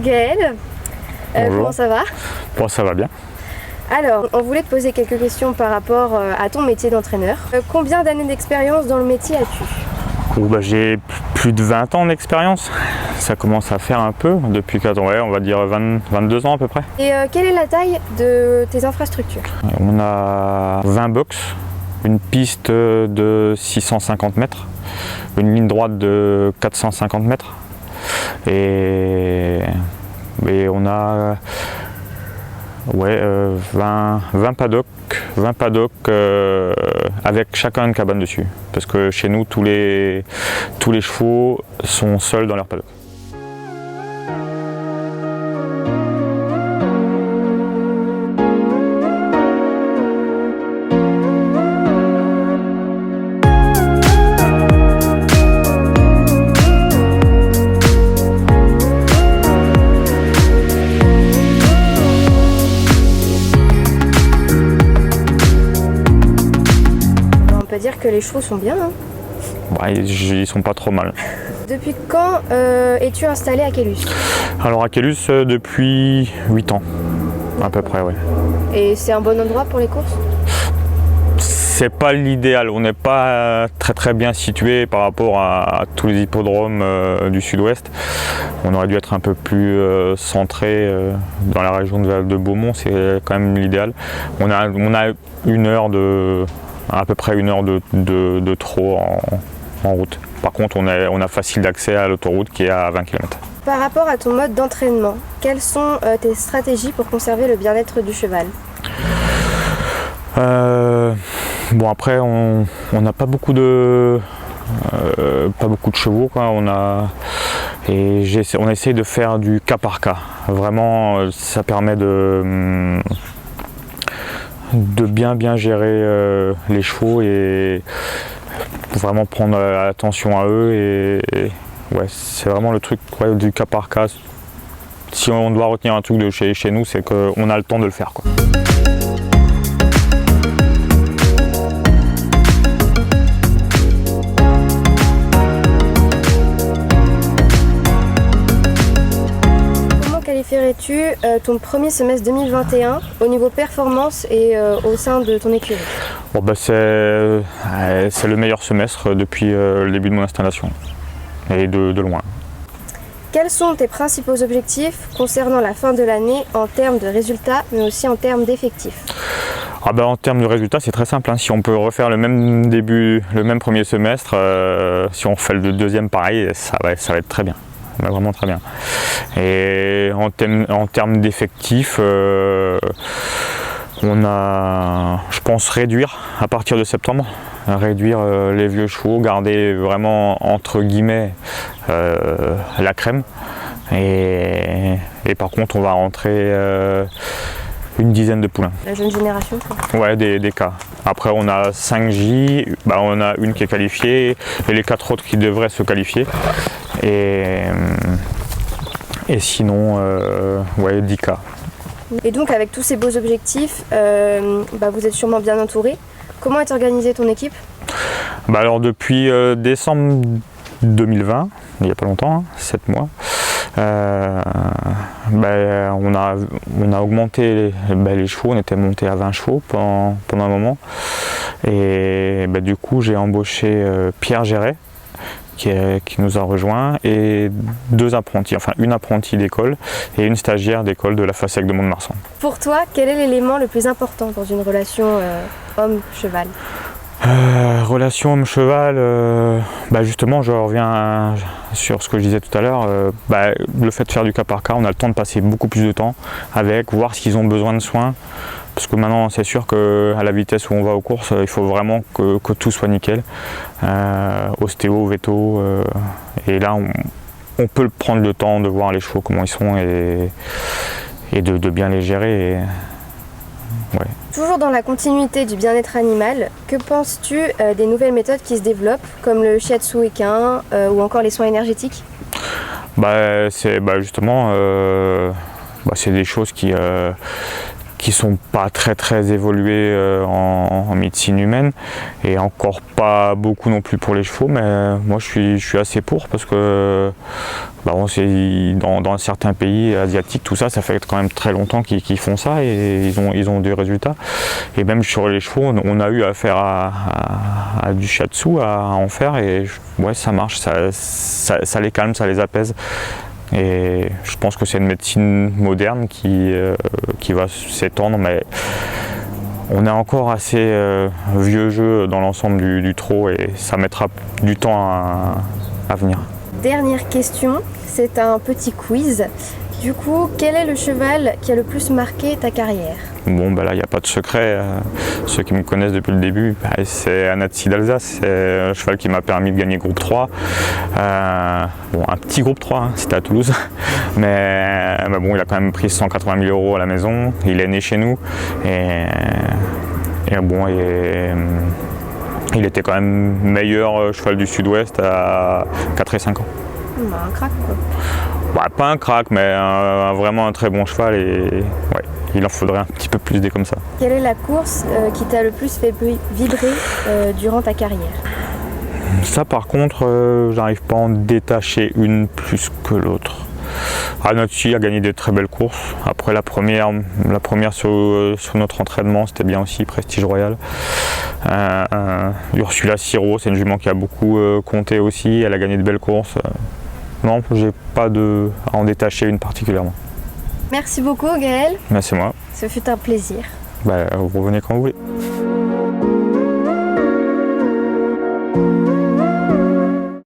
Gaël, Bonjour. comment ça va? Bon, ça va bien. Alors, on voulait te poser quelques questions par rapport à ton métier d'entraîneur. Combien d'années d'expérience dans le métier as-tu? J'ai plus de 20 ans d'expérience. Ça commence à faire un peu, depuis on va dire 22 ans à peu près. Et quelle est la taille de tes infrastructures? On a 20 box, une piste de 650 mètres, une ligne droite de 450 mètres. Et on a 20 paddocks avec chacun une cabane dessus. Parce que chez nous, tous les chevaux sont seuls dans leur paddock. On peut dire que les chevaux sont bien, hein? Ils sont pas trop mal. Depuis quand es-tu installé à Quélus? Alors à Quélus, depuis 8 ans, à peu près, oui. Et c'est un bon endroit pour les courses? C'est pas l'idéal, on n'est pas très bien situé par rapport à tous les hippodromes du sud-ouest. On aurait dû être un peu plus centré dans la région de Beaumont, c'est quand même l'idéal. On a à peu près une heure de trop en route. Par contre, on a facile d'accès à l'autoroute qui est à 20 km. Par rapport à ton mode d'entraînement, quelles sont tes stratégies pour conserver le bien-être du cheval? Après, on n'a pas beaucoup de chevaux, quoi. On essaye de faire du cas par cas. Vraiment, ça permet de bien gérer les chevaux et vraiment prendre attention à eux. C'est vraiment le truc du cas par cas. Si on doit retenir un truc de chez nous, c'est qu'on a le temps de le faire, quoi. Qualifierais-tu ton premier semestre 2021 au niveau performance et au sein de ton écurie? C'est le meilleur semestre depuis le début de mon installation, et de loin. Quels sont tes principaux objectifs concernant la fin de l'année en termes de résultats, mais aussi en termes d'effectifs? En termes de résultats, c'est très simple, hein. Si on peut refaire le même premier semestre, si on refait le deuxième pareil, ça va être très bien. Vraiment très bien. Et en termes d'effectifs, on a, je pense, réduire à partir de septembre, réduire les vieux chevaux, garder vraiment entre guillemets la crème. Et par contre, on va rentrer une dizaine de poulains. La jeune génération, quoi. Ouais, des cas. Après, on a 5J, on a une qui est qualifiée et les 4 autres qui devraient se qualifier. Et sinon, 10 cas. Et donc, avec tous ces beaux objectifs, vous êtes sûrement bien entouré. Comment est organisée ton équipe? Alors, depuis décembre 2020, il n'y a pas longtemps, hein, 7 mois, on a augmenté les chevaux, on était monté à 20 chevaux pendant un moment. Et du coup, j'ai embauché Pierre Géret, qui nous a rejoint, et 2 apprentis, enfin une apprentie d'école et une stagiaire d'école de la FASEC de Mont-de-Marsan. Pour toi, quel est l'élément le plus important dans une relation homme-cheval? Relation homme-cheval, justement, je reviens sur ce que je disais tout à l'heure. Le fait de faire du cas par cas, on a le temps de passer beaucoup plus de temps avec, voir s'ils ont besoin de soins. Parce que maintenant, c'est sûr qu'à la vitesse où on va aux courses, il faut vraiment que tout soit nickel. Ostéo, véto. Et là, on peut prendre le temps de voir les chevaux, comment ils sont, et de bien les gérer. Ouais. Toujours dans la continuité du bien-être animal, que penses-tu des nouvelles méthodes qui se développent, comme le shiatsu équin ou encore les soins énergétiques? C'est des choses qui qui sont pas très évolués en médecine humaine, et encore pas beaucoup non plus pour les chevaux, mais moi je suis assez pour, parce que dans certains pays asiatiques, tout ça fait quand même très longtemps qu'ils font ça, et ils ont des résultats. Et même sur les chevaux, on a eu affaire à du shiatsu, à en faire, et ouais, ça marche, ça les calme, ça les apaise. Et je pense que c'est une médecine moderne qui va s'étendre, mais on est encore assez vieux jeu dans l'ensemble du trot, et ça mettra du temps à venir. Dernière question, c'est un petit quiz. Du coup, quel est le cheval qui a le plus marqué ta carrière? Bon, là, il n'y a pas de secret. Ceux qui me connaissent depuis le début, c'est Annecy d'Alsace. C'est un cheval qui m'a permis de gagner groupe 3. Un petit groupe 3, hein, c'était à Toulouse. Mais bon, il a quand même pris 180 000 € à la maison. Il est né chez nous. Il était quand même meilleur cheval du Sud-Ouest à 4 et 5 ans. Un crack, quoi. Pas un crack, mais vraiment un très bon cheval, et ouais, il en faudrait un petit peu plus des comme ça. Quelle est la course qui t'a le plus fait vibrer durant ta carrière? Ça par contre, j'arrive pas à en détacher une plus que l'autre. Annecy a gagné des très belles courses. Après la première sur notre entraînement, c'était bien aussi, Prestige Royal. Ursula Siro, c'est une jument qui a beaucoup compté aussi, elle a gagné de belles courses. Non, j'ai pas à en détacher une particulièrement. Merci beaucoup Gaël. C'est moi. Ce fut un plaisir. Vous revenez quand vous voulez.